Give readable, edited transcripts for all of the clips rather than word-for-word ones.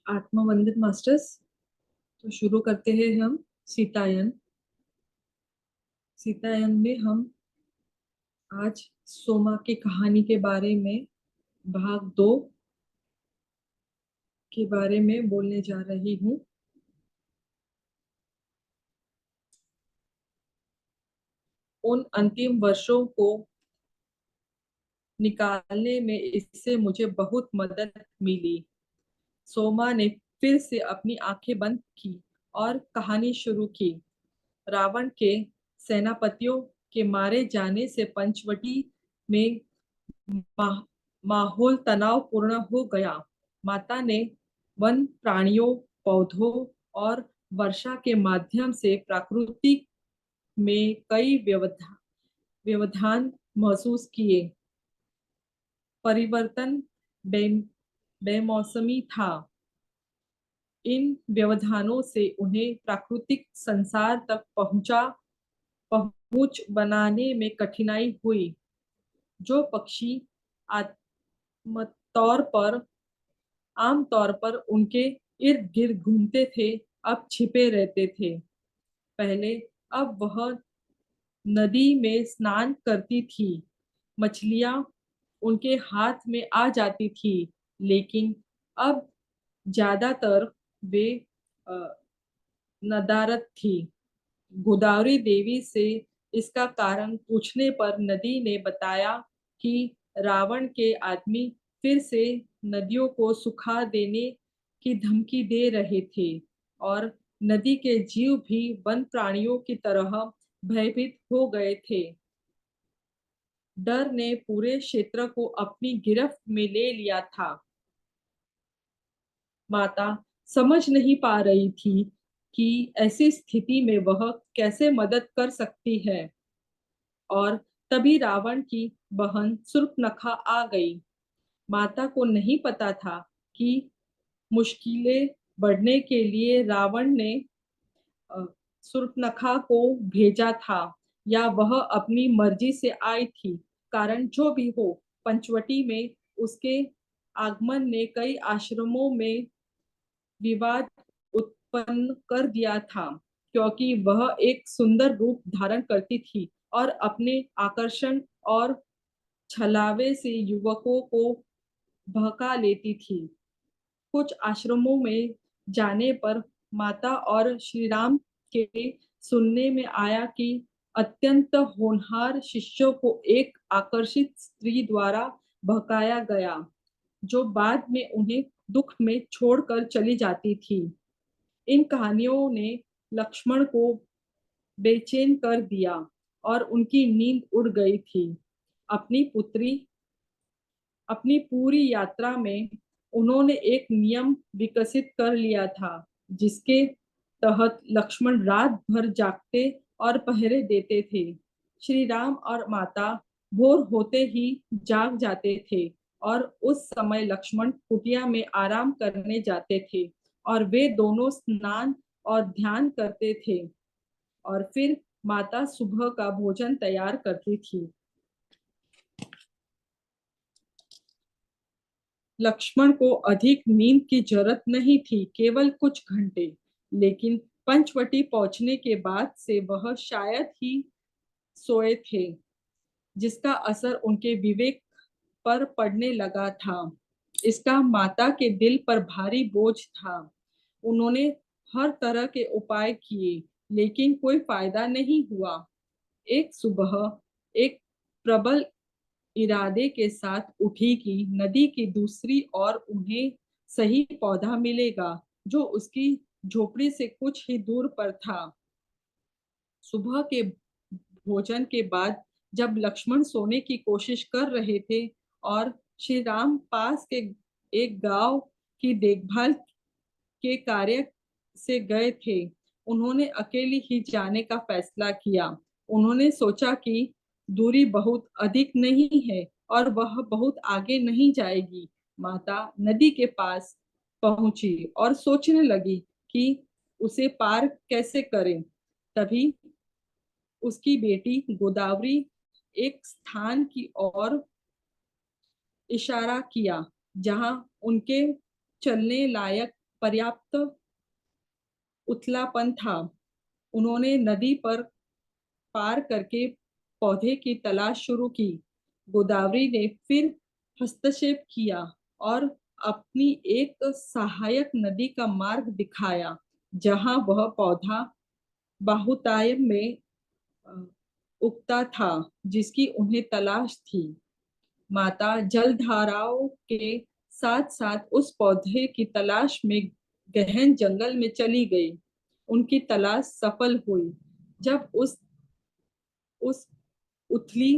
आत्मवंदित masters. तो शुरू करते हैं हम सीतायन। सीतायन में हम आज सोमा की कहानी के बारे में भाग 2 के बारे में बोलने जा रही हूँ। उन अंतिम वर्षों को निकालने में इससे मुझे बहुत मदद मिली। सोमा ने फिर से अपनी आंखें बंद की और कहानी शुरू की। रावण के सेनापतियों के मारे जाने से पंचवटी में मा, माहौल तनावपूर्ण हो गया। माता ने वन प्राणियों, पौधों और वर्षा के माध्यम से प्रकृति में कई व्यवधान महसूस किए। परिवर्तन बे, बेमौसमी था। इन व्यवधानों से उन्हें प्राकृतिक संसार तक पहुंच बनाने में कठिनाई हुई। जो पक्षी आमतौर पर आमतौर पर उनके इर्द गिर्द घूमते थे, अब छिपे रहते थे। पहले अब वह नदी में स्नान करती थी। मछलियां उनके हाथ में आ जाती थी, लेकिन अब ज्यादातर वे नदारत थी। गोदावरी देवी से इसका कारण पूछने पर नदी ने बताया कि रावण के आदमी फिर से नदियों को सुखा देने की धमकी दे रहे थे और नदी के जीव भी वन प्राणियों की तरह भयभीत हो गए थे। डर ने पूरे क्षेत्र को अपनी गिरफ्त में ले लिया था। माता समझ नहीं पा रही थी कि ऐसी स्थिति में वह कैसे मदद कर सकती है। और तभी रावण की बहन शूर्पणखा आ गई। माता को नहीं पता था कि मुश्किलें बढ़ने के लिए रावण ने शूर्पणखा को भेजा था या वह अपनी मर्जी से आई थी। कारण जो भी हो, पंचवटी में उसके आगमन ने कई आश्रमों में विवाद उत्पन्न कर दिया था, क्योंकि वह एक सुंदर रूप धारण करती थी और अपने आकर्षण और छलावे से युवकों को बहका लेती थी। कुछ आश्रमों में जाने पर माता और श्री राम के सुनने में आया कि अत्यंत होनहार शिष्यों को एक आकर्षित स्त्री द्वारा बहकाया गया, जो बाद में उन्हें दुख में छोड़कर चली जाती थी। इन कहानियों ने लक्ष्मण को बेचैन कर दिया और उनकी नींद उड़ गई थी। अपनी पुत्री अपनी पूरी यात्रा में उन्होंने एक नियम विकसित कर लिया था, जिसके तहत लक्ष्मण रात भर जागते और पहरे देते थे। श्री राम और माता भोर होते ही जाग जाते थे और उस समय लक्ष्मण कुटिया में आराम करने जाते थे और वे दोनों स्नान और ध्यान करते थे। और फिर माता सुबह का भोजन तैयार करती थी। लक्ष्मण को अधिक नींद की जरूरत नहीं थी, केवल कुछ घंटे। लेकिन पंचवटी पहुंचने के बाद से वह शायद ही सोए थे, जिसका असर उनके विवेक पर पड़ने लगा था। इसका माता के दिल पर भारी बोझ था। उन्होंने हर तरह के उपाय किए, लेकिन कोई फायदा नहीं हुआ। एक सुबह एक प्रबल इरादे के साथ उठी कि नदी की दूसरी ओर उन्हें सही पौधा मिलेगा, जो उसकी झोपड़ी से कुछ ही दूर पर था। सुबह के भोजन के बाद जब लक्ष्मण सोने की कोशिश कर रहे थे और श्री राम पास के एक गांव की देखभाल के कार्य से गए थे, उन्होंने अकेली ही जाने का फैसला किया। उन्होंने सोचा कि दूरी बहुत अधिक नहीं है और वह बहुत आगे नहीं जाएगी। माता नदी के पास पहुंची और सोचने लगी कि उसे पार कैसे करें। तभी उसकी बेटी गोदावरी एक स्थान की ओर इशारा किया, जहां उनके चलने लायक पर्याप्त उथलापन था। उन्होंने नदी पर पार करके पौधे की तलाश शुरू की। गोदावरी ने फिर हस्तक्षेप किया और अपनी एक सहायक नदी का मार्ग दिखाया, जहां वह पौधा बहुतायत में अ, उगता था, जिसकी उन्हें तलाश थी। माता जलधाराओं के साथ साथ उस पौधे की तलाश में गहन जंगल में चली गई। उनकी तलाश सफल हुई। जब उस उथली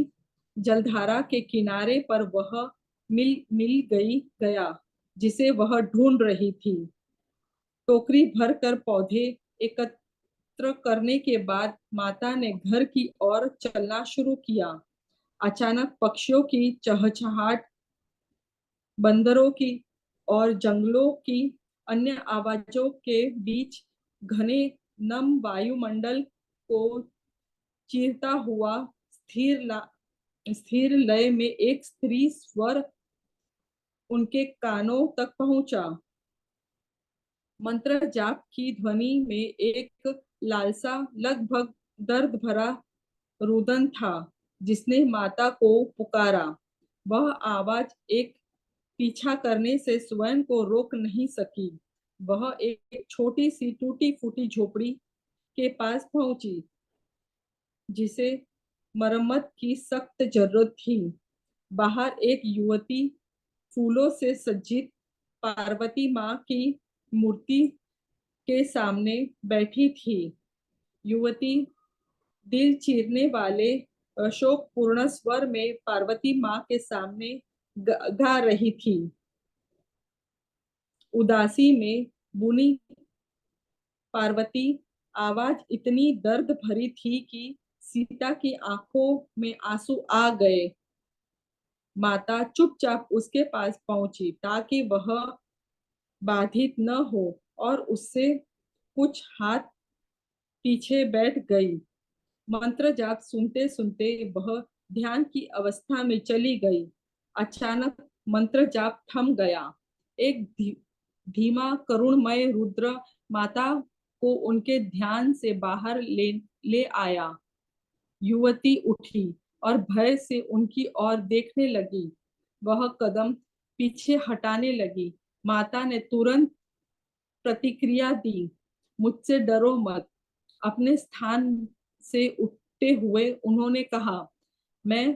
जलधारा के किनारे पर वह मिल गया जिसे वह ढूंढ रही थी। टोकरी भर कर पौधे एकत्र करने के बाद माता ने घर की ओर चलना शुरू किया। अचानक पक्षियों की चहचहाट, बंदरों की और जंगलों की अन्य आवाजों के बीच घने नम वायुमंडल को चीरता हुआ स्थिर लय में एक स्त्री स्वर उनके कानों तक पहुंचा। मंत्र जाप की ध्वनि में एक लालसा, लगभग दर्द भरा रुदन था, जिसने माता को पुकारा। वह आवाज एक पीछा करने से स्वयं को रोक नहीं सकी। वह एक छोटी सी टूटी फूटी झोपड़ी के पास पहुंची, जिसे मरम्मत की सख्त जरूरत थी। बाहर एक युवती फूलों से सज्जित पार्वती माँ की मूर्ति के सामने बैठी थी। युवती दिल चीरने वाले शोकपूर्ण स्वर में पार्वती माँ के सामने गा रही थी। उदासी में बुनी पार्वती आवाज इतनी दर्द भरी थी कि सीता की आंखों में आंसू आ गए। माता चुपचाप उसके पास पहुंची ताकि वह बाधित न हो और उससे कुछ हाथ पीछे बैठ गई। मंत्र जाप सुनते सुनते वह ध्यान की अवस्था में चली गई। अचानक मंत्र जाप थम गया। एक धीमा करुणमय रुद्र माता को उनके ध्यान से बाहर ले आया। युवती उठी और भय से उनकी ओर देखने लगी। वह कदम पीछे हटाने लगी। माता ने तुरंत प्रतिक्रिया दी, मुझसे डरो मत। अपने स्थान से उठते हुए उन्होंने कहा, मैं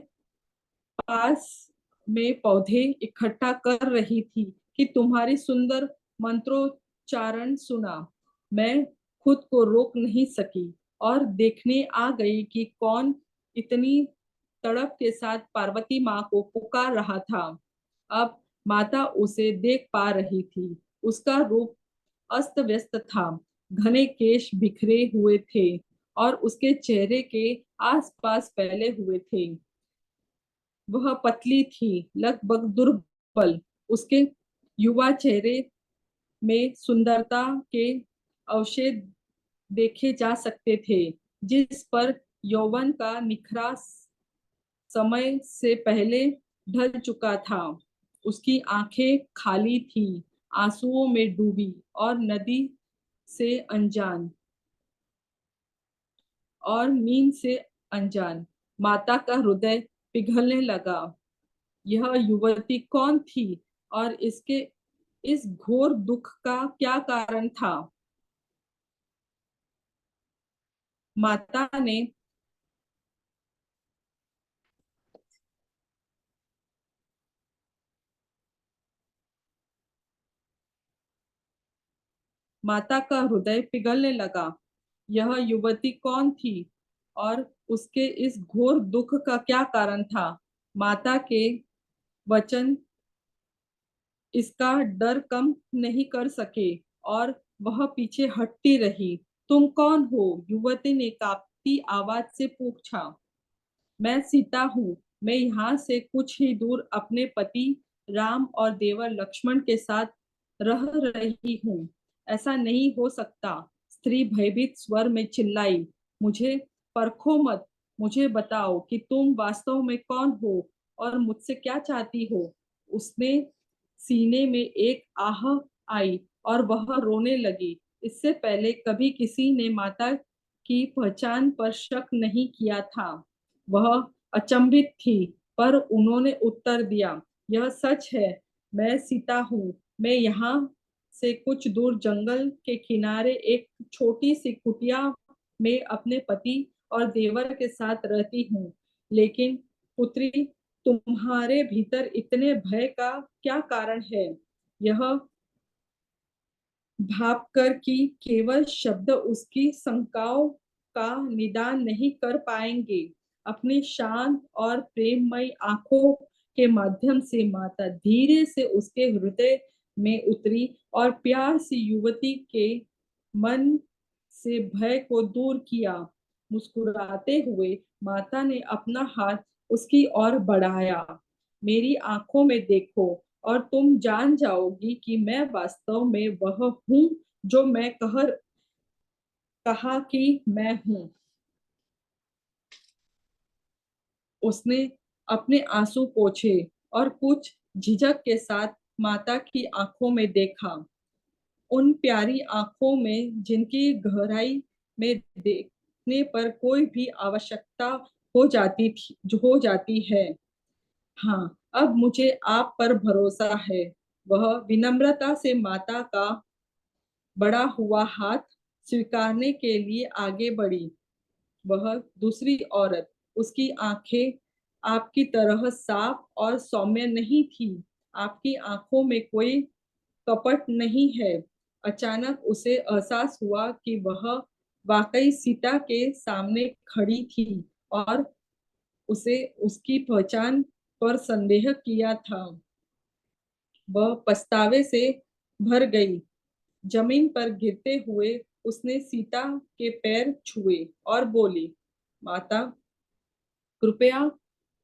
पास में पौधे इकट्ठा कर रही थी कि तुम्हारी सुंदर मंत्रोच्चारण सुना। मैं खुद को रोक नहीं सकी और देखने आ गई कि कौन इतनी तड़प के साथ पार्वती माँ को पुकार रहा था। अब माता उसे देख पा रही थी। उसका रूप अस्त व्यस्त था। घने केश बिखरे हुए थे और उसके चेहरे के आसपास फैले हुए थे। वह पतली थी, लगभग दुर्बल। उसके युवा चेहरे में सुंदरता के अवशेष देखे जा सकते थे, जिस पर यौवन का निखरा समय से पहले ढल चुका था। उसकी आंखें खाली थी, आंसुओं में डूबी और नदी से अनजान और नींद से अनजान। माता का हृदय पिघलने लगा। यह युवती कौन थी और इसके इस घोर दुख का क्या कारण था? माता ने माता का हृदय पिघलने लगा। यह युवती कौन थी और उसके इस घोर दुख का क्या कारण था? माता के वचन इसका डर कम नहीं कर सके और वह पीछे हटती रही। तुम कौन हो? युवती ने कांपती आवाज से पूछा। मैं सीता हूँ। मैं यहाँ से कुछ ही दूर अपने पति राम और देवर लक्ष्मण के साथ रह रही हूँ। ऐसा नहीं हो सकता। स्त्री भयभीत स्वर में चिल्लाई। मुझे परखो मत। मुझे बताओ कि तुम वास्तव में कौन हो और मुझसे क्या चाहती हो। उसने सीने में एक आह आई और वह रोने लगी। इससे पहले कभी किसी ने माता की पहचान पर शक नहीं किया था। वह अचंभित थी, पर उन्होंने उत्तर दिया, यह सच है, मैं सीता हूँ। मैं यहाँ से कुछ दूर जंगल के किनारे एक छोटी सी कुटिया में अपने पति और देवर के साथ रहती हूँ। लेकिन पुत्री, तुम्हारे भीतर इतने भय का क्या कारण है? यह भापकर कि केवल शब्द उसकी शंकाओं का निदान नहीं कर पाएंगे। अपनी शांत और प्रेममयी आंखों के माध्यम से माता धीरे से उसके हृदय में उतरी और प्यार से युवती के मन से भय को दूर किया। मुस्कुराते हुए माता ने अपना हाथ उसकी ओर बढ़ाया। मेरी आंखों में देखो और तुम जान जाओगी कि मैं वास्तव में वह हूँ जो मैं कहा कि मैं हूँ। उसने अपने आंसू पोंछे और कुछ झिझक के साथ माता की आंखों में देखा। उन प्यारी आंखों में जिनकी गहराई में देखने पर कोई भी आवश्यकता हो जाती है। हाँ, अब मुझे आप पर भरोसा है। वह विनम्रता से माता का बढ़ा हुआ हाथ स्वीकारने के लिए आगे बढ़ी। वह दूसरी औरत, उसकी आंखें आपकी तरह साफ और सौम्य नहीं थी। आपकी आंखों में कोई कपट नहीं है। अचानक उसे एहसास हुआ कि वह वाकई सीता के सामने खड़ी थी और उसे उसकी पहचान पर संदेह किया था। वह पछतावे से भर गई। जमीन पर गिरते हुए उसने सीता के पैर छुए और बोली, माता, कृपया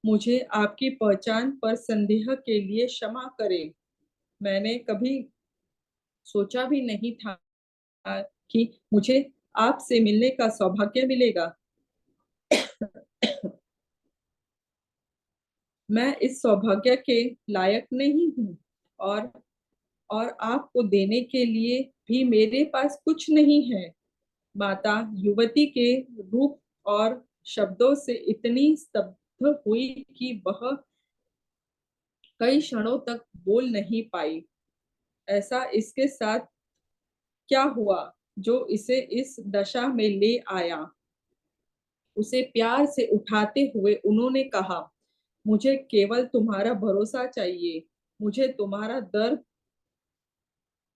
मुझे आपकी पहचान पर संदेह के लिए क्षमा करें। मैंने कभी सोचा भी नहीं था कि मुझे आपसे मिलने का सौभाग्य मिलेगा। मैं इस सौभाग्य के लायक नहीं हूँ और और आपको देने के लिए भी मेरे पास कुछ नहीं है। माता युवती के रूप और शब्दों से इतनी स्तब्ध हुई कि वह कई क्षणों तक बोल नहीं पाई। ऐसा इसके साथ क्या हुआ जो इसे इस दशा में ले आया? उसे प्यार से उठाते हुए उन्होंने कहा, मुझे केवल तुम्हारा भरोसा चाहिए। मुझे तुम्हारा दर्द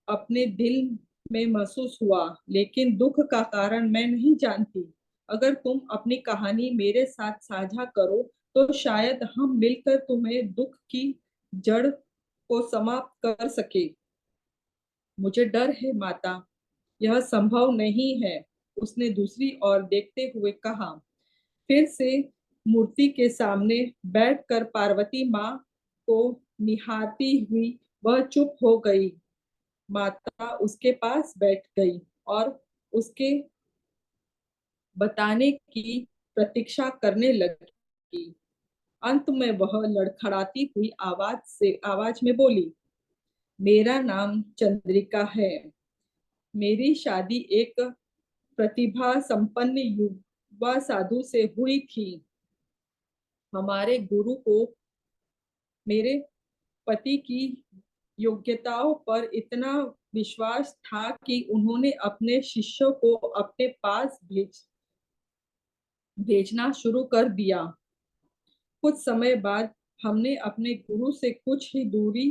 अपने दिल में महसूस हुआ, लेकिन दुख का कारण मैं नहीं जानती। अगर तुम अपनी कहानी मेरे साथ साझा करो तो शायद हम मिलकर तुम्हें दुख की जड़ को समाप्त कर सके। मुझे डर है माता, यह संभव नहीं है। उसने दूसरी ओर देखते हुए कहा। फिर से मूर्ति के सामने बैठकर पार्वती माँ को निहारती हुई वह चुप हो गई। माता उसके पास बैठ गई और उसके बताने की प्रतीक्षा करने लगी। अंत में वह लड़खड़ाती हुई आवाज में बोली, मेरा नाम चंद्रिका है। मेरी शादी एक प्रतिभा संपन्न युवा साधु से हुई थी। हमारे गुरु को मेरे पति की योग्यताओं पर इतना विश्वास था कि उन्होंने अपने शिष्यों को अपने पास भेजना शुरू कर दिया। कुछ समय बाद हमने अपने गुरु से कुछ ही दूरी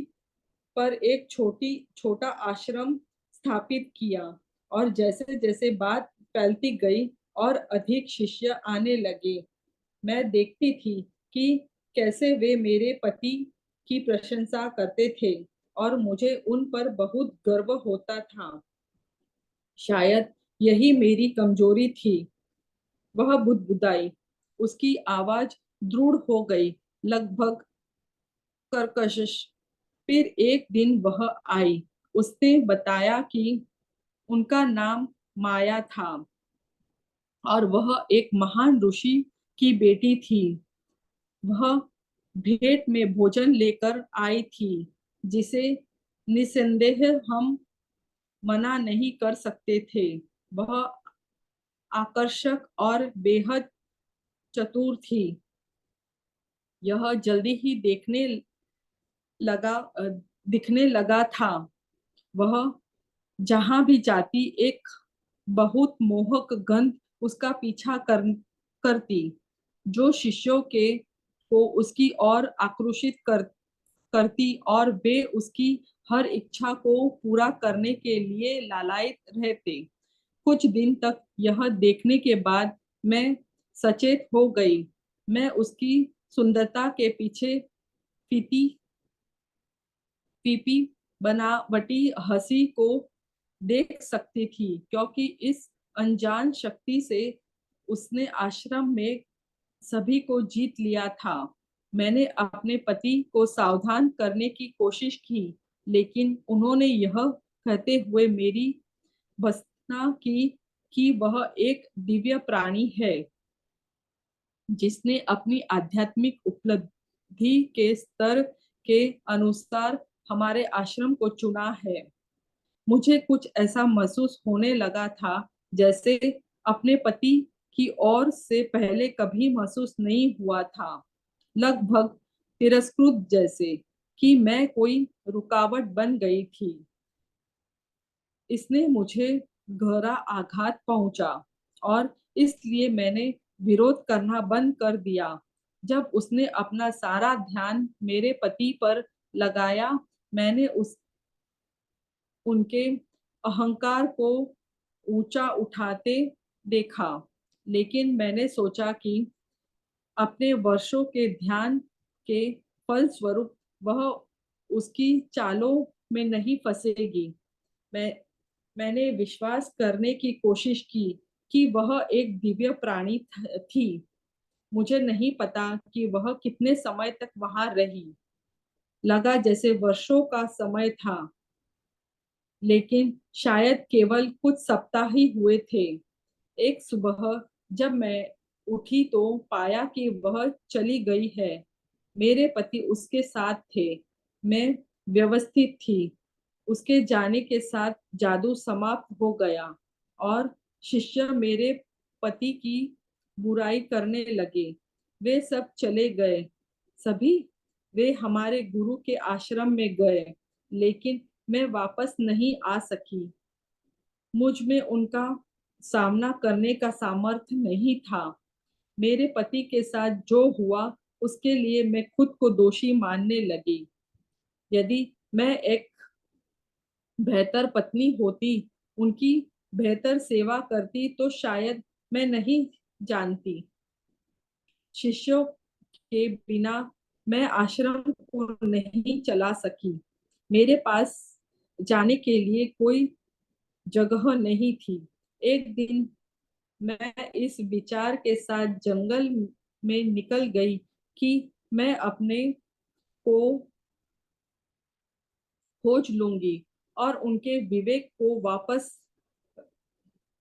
पर एक छोटा आश्रम स्थापित किया और जैसे जैसे बात फैलती गई और अधिक शिष्य आने लगे, मैं देखती थी कि कैसे वे मेरे पति की प्रशंसा करते थे और मुझे उन पर बहुत गर्व होता था। शायद यही मेरी कमजोरी थी। वह बुदबुदाई। उसकी आवाज दृढ़ हो गई, लगभग कर्कश। फिर एक दिन वह आई। उसने बताया कि उनका नाम माया था और वह एक महान ऋषि की बेटी थी। वह भेंट में भोजन लेकर आई थी, जिसे निसंदेह हम मना नहीं कर सकते थे। वह आकर्षक और बेहद चतुर थी। यह जल्दी ही लगा दिखने लगा था। वह जहां भी जाती एक बहुत मोहक गंध उसका पीछा करती, जो शिष्यों के को उसकी ओर आकर्षित करती और वे उसकी हर इच्छा को पूरा करने के लिए लालायित रहते। कुछ दिन तक यह देखने के बाद मैं सचेत हो गई। मैं उसकी सुंदरता के पीछे फीती पीपी बनावटी हंसी को देख सकती थी, क्योंकि इस अनजान शक्ति से उसने आश्रम में सभी को जीत लिया था। मैंने अपने पति को सावधान करने की कोशिश की, लेकिन उन्होंने यह कहते हुए मेरी भर्त्सना की कि वह एक दिव्य प्राणी है, जिसने अपनी आध्यात्मिक उपलब्धि के स्तर के अनुसार हमारे आश्रम को चुना है। मुझे कुछ ऐसा महसूस होने लगा था जैसे अपने पति की ओर से पहले कभी महसूस नहीं हुआ था। लगभग तिरस्कृत जैसे कि मैं कोई रुकावट बन गई थी। इसने मुझे गहरा आघात पहुंचा और इसलिए मैंने विरोध करना बंद कर दिया। जब उसने अपना सारा ध्यान मेरे पति पर लगाया, मैंने उस उनके अहंकार को ऊंचा उठाते देखा। लेकिन मैंने सोचा कि अपने वर्षों के ध्यान के फलस्वरूप वह उसकी चालों में नहीं फंसेगी। मैं मैंने विश्वास करने की कोशिश की कि वह एक दिव्य प्राणी थी। मुझे नहीं पता कि वह कितने समय तक वहां रही। लगा जैसे वर्षों का समय था, लेकिन शायद केवल कुछ सप्ताह ही हुए थे। एक सुबह जब मैं उठी तो पाया कि वह चली गई है। मेरे पति उसके साथ थे। मैं व्यवस्थित थी। उसके जाने के साथ जादू समाप्त हो गया और शिष्य मेरे पति की बुराई करने लगे। वे सब चले गए। सभी वे हमारे गुरु के आश्रम में गए, लेकिन मैं वापस नहीं आ सकी। मुझ में उनका सामना करने का सामर्थ्य नहीं था। मेरे पति के साथ जो हुआ उसके लिए मैं खुद को दोषी मानने लगी। यदि मैं एक बेहतर पत्नी होती, उनकी बेहतर सेवा करती, तो शायद मैं नहीं जानती। शिष्यों के बिना मैं आश्रम को नहीं चला सकी। मेरे पास जाने के लिए कोई जगह नहीं थी। एक दिन मैं इस विचार के साथ जंगल में निकल गई कि मैं अपने को खोज लूंगी और उनके विवेक को वापस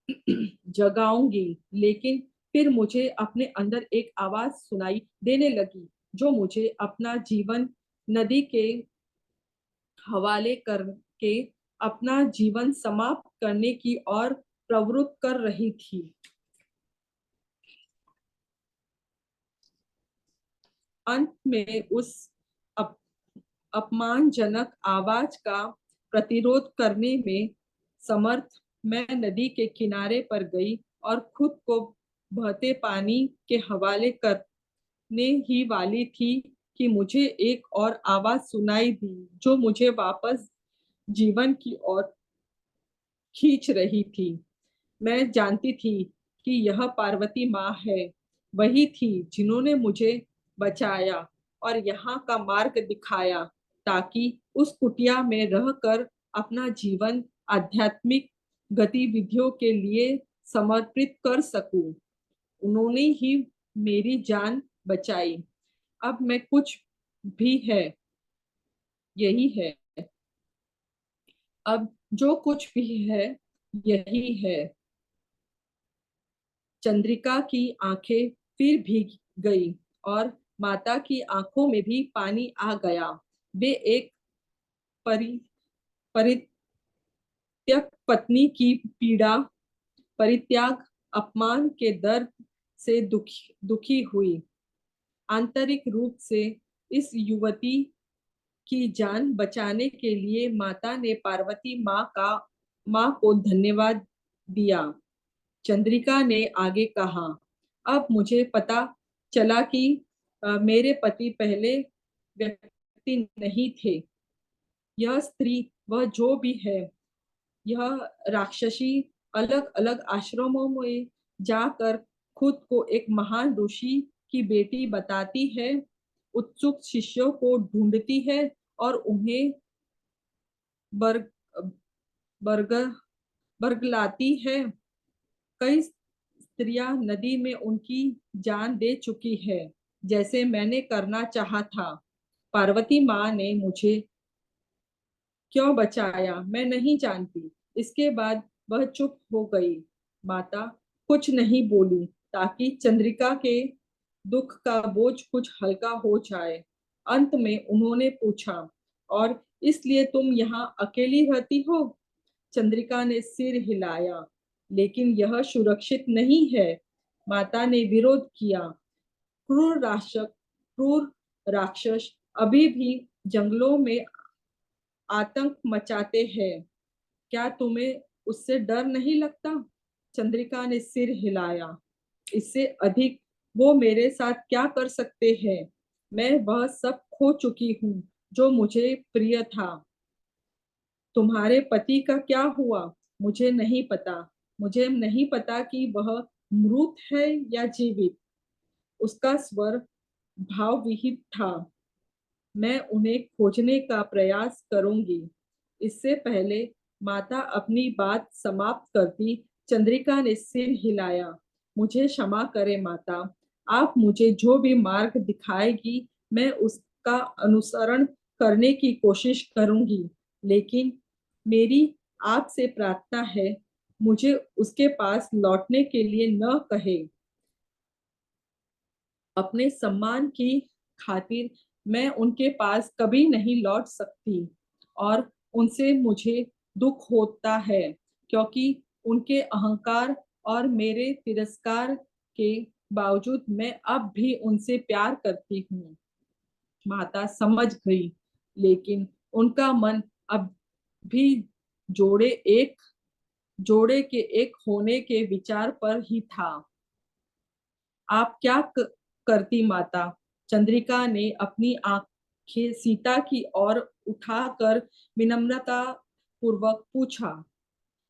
जगाऊंगी। लेकिन फिर मुझे अपने अंदर एक आवाज सुनाई देने लगी, जो मुझे अपना जीवन नदी के हवाले करके अपना जीवन समाप्त करने की ओर प्रवृत्त कर रही थी। अंत में उस अप, अपमानजनक आवाज का प्रतिरोध करने में समर्थ मैं नदी के किनारे पर गई और खुद को बहते पानी के हवाले करने ही वाली थी कि मुझे एक और आवाज सुनाई दी, जो मुझे वापस जीवन की ओर खींच रही थी। मैं जानती थी कि यह पार्वती माँ है। वही थी जिन्होंने मुझे बचाया और यहाँ का मार्ग दिखाया, ताकि उस कुटिया में रहकर अपना जीवन आध्यात्मिक गतिविधियों के लिए समर्पित कर सकूं। उन्होंने ही मेरी जान बचाई। अब मैं कुछ भी है, यही है। अब जो कुछ भी है, यही है। चंद्रिका की आंखें फिर भीग गई और माता की आंखों में भी पानी आ गया। वे एक परि त्यक पत्नी की पीड़ा, परित्याग, अपमान के दर्द से दुखी हुई। आंतरिक रूप से इस युवती की जान बचाने के लिए माता ने पार्वती माँ को धन्यवाद दिया। चंद्रिका ने आगे कहा, अब मुझे पता चला कि मेरे पति पहले व्यक्ति नहीं थे। यह स्त्री, वह जो भी है, यह राक्षसी अलग अलग आश्रमों में जाकर खुद को एक महान ऋषि की बेटी बताती है, उत्सुक शिष्यों को ढूंढती है और उन्हें बर्ग बर्ग बरगलाती है। कई स्त्रियां नदी में उनकी जान दे चुकी है, जैसे मैंने करना चाहा था। पार्वती माँ ने मुझे क्यों बचाया मैं नहीं जानती। इसके बाद वह चुप हो गई। माता कुछ नहीं बोली ताकि चंद्रिका के दुख का बोझ कुछ हल्का हो जाए। अंत में उन्होंने पूछा, और इसलिए तुम यहाँ अकेली रहती हो? चंद्रिका ने सिर हिलाया, लेकिन यह सुरक्षित नहीं है। माता ने विरोध किया। क्रूर राक्षस अभी भी जंगलों में आतंक मचाते हैं। क्या तुम्हें उससे डर नहीं लगता? चंद्रिका ने सिर हिलाया। इससे अधिक वो मेरे साथ क्या कर सकते हैं? मैं वह सब खो चुकी हूँ जो मुझे प्रिय था। तुम्हारे पति का क्या हुआ? मुझे नहीं पता। मुझे नहीं पता कि वह मृत है या जीवित। उसका स्वर भावविहित था। मैं उन्हें खोजने का प्रयास करूंगी। इससे पहले माता अपनी बात समाप्त करती, चंद्रिका ने सिर हिलाया। मुझे क्षमा करें माता। आप मुझे जो भी मार्ग दिखाएगी, मैं उसका अनुसरण करने की कोशिश करूंगी। लेकिन मेरी आपसे प्रार्थना है, मुझे उसके पास लौटने के लिए न कहे। अपने सम्मान की खातिर मैं उनके पास कभी नहीं लौट सकती, और उनसे मुझे दुख होता है, क्योंकि उनके अहंकार और मेरे तिरस्कार के बावजूद मैं अब भी उनसे प्यार करती हूँ। माता समझ गई, लेकिन उनका मन अब भी जोड़े एक जोड़े के एक होने के विचार पर ही था। आप क्या करती माता? चंद्रिका ने अपनी आंखें सीता की ओर उठाकर विनम्रता पूर्वक पूछा।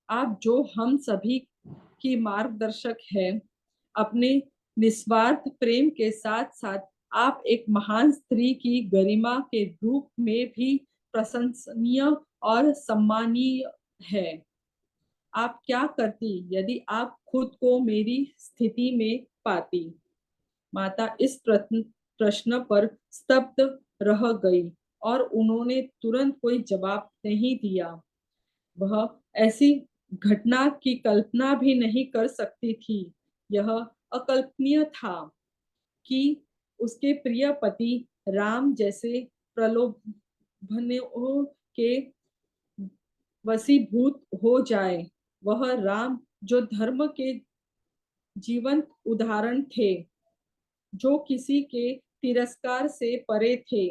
आप जो हम सभी की मार्गदर्शक है, अपने निस्वार्थ प्रेम के साथ साथ आप एक महान स्त्री की गरिमा के रूप में भी प्रशंसनीय और सम्मानीय है। आप क्या करती यदि आप खुद को मेरी स्थिति में पाती? माता इस प्रश्न पर स्तब्ध रह गई, और उन्होंने तुरंत कोई जवाब नहीं दिया। वह ऐसी घटना की कल्पना भी नहीं कर सकती थी। यह अकल्पनीय था कि उसके प्रिय पति राम जैसे प्रलोभनों के वशीभूत हो जाए। वह राम जो धर्म के जीवंत उदाहरण थे, जो किसी के तिरस्कार से परे थे,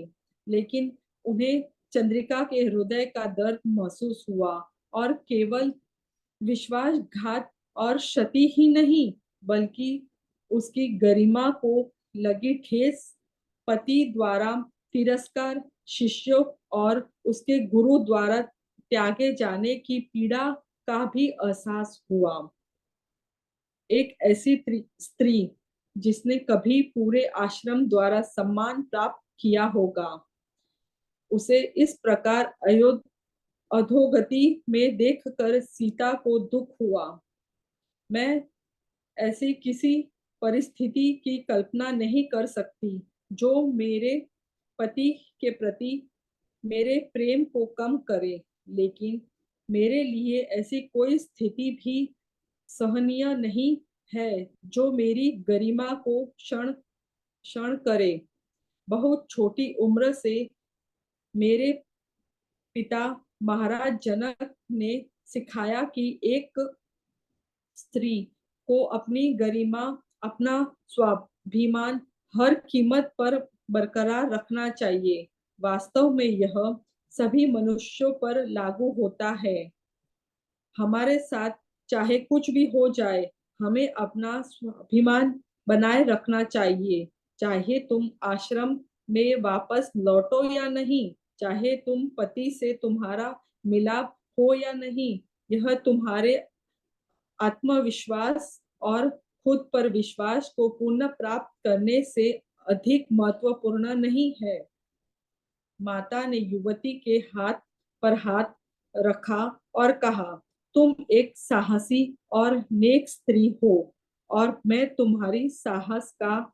लेकिन उन्हें चंद्रिका के हृदय का दर्द महसूस हुआ, और केवल विश्वासघात और क्षति ही नहीं, बल्कि उसकी गरिमा को लगी ठेस, पति द्वारा तिरस्कार, शिष्यों और उसके गुरु द्वारा त्यागे जाने की पीड़ा का भी एहसास हुआ। एक ऐसी स्त्री जिसने कभी पूरे आश्रम द्वारा सम्मान प्राप्त किया होगा, उसे इस प्रकार अधोगति में देखकर सीता को दुख हुआ। मैं ऐसी किसी परिस्थिति की कल्पना नहीं कर सकती जो मेरे पति के प्रति मेरे प्रेम को कम करे, लेकिन मेरे लिए ऐसी कोई स्थिति भी सहनीय नहीं है जो मेरी गरिमा को क्षण क्षण करे। बहुत छोटी उम्र से मेरे पिता महाराज जनक ने सिखाया कि एक स्त्री को अपनी गरिमा, अपना स्वाभिमान हर कीमत पर बरकरार रखना चाहिए। वास्तव में यह सभी मनुष्यों पर लागू होता है। हमारे साथ चाहे कुछ भी हो जाए, हमें अपना स्वाभिमान बनाए रखना चाहिए। चाहे तुम आश्रम में वापस लौटो या नहीं, चाहे तुम पति से तुम्हारा मिलाप हो या नहीं, यह तुम्हारे आत्मविश्वास और खुद पर विश्वास को पुनः प्राप्त करने से अधिक महत्वपूर्ण नहीं है। माता ने युवती के हाथ पर हाथ रखा और कहा, तुम एक साहसी और नेक स्त्री हो और मैं तुम्हारी साहस का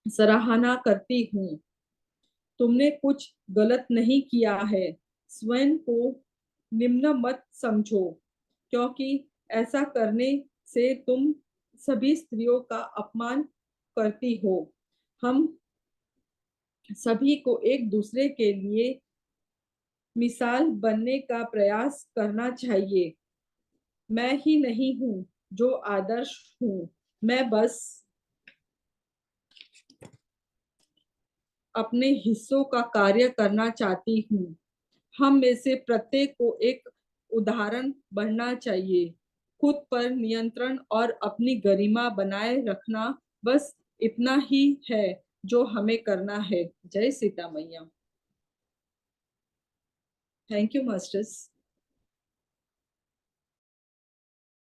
सराहना करती हूँ। तुमने कुछ गलत नहीं किया है। स्वयं को निम्न मत समझो, क्योंकि ऐसा करने से तुम सभी स्त्रियों का अपमान करती हो। हम सभी को एक दूसरे के लिए मिसाल बनने का प्रयास करना चाहिए। मैं ही नहीं हूँ जो आदर्श हूँ, मैं बस अपने हिस्सों का कार्य करना चाहती हूँ। हम में से प्रत्येक को एक उदाहरण बनना चाहिए। खुद पर नियंत्रण और अपनी गरिमा बनाए रखना, बस इतना ही है जो हमें करना है। जय सीता मैया। Thank you masters.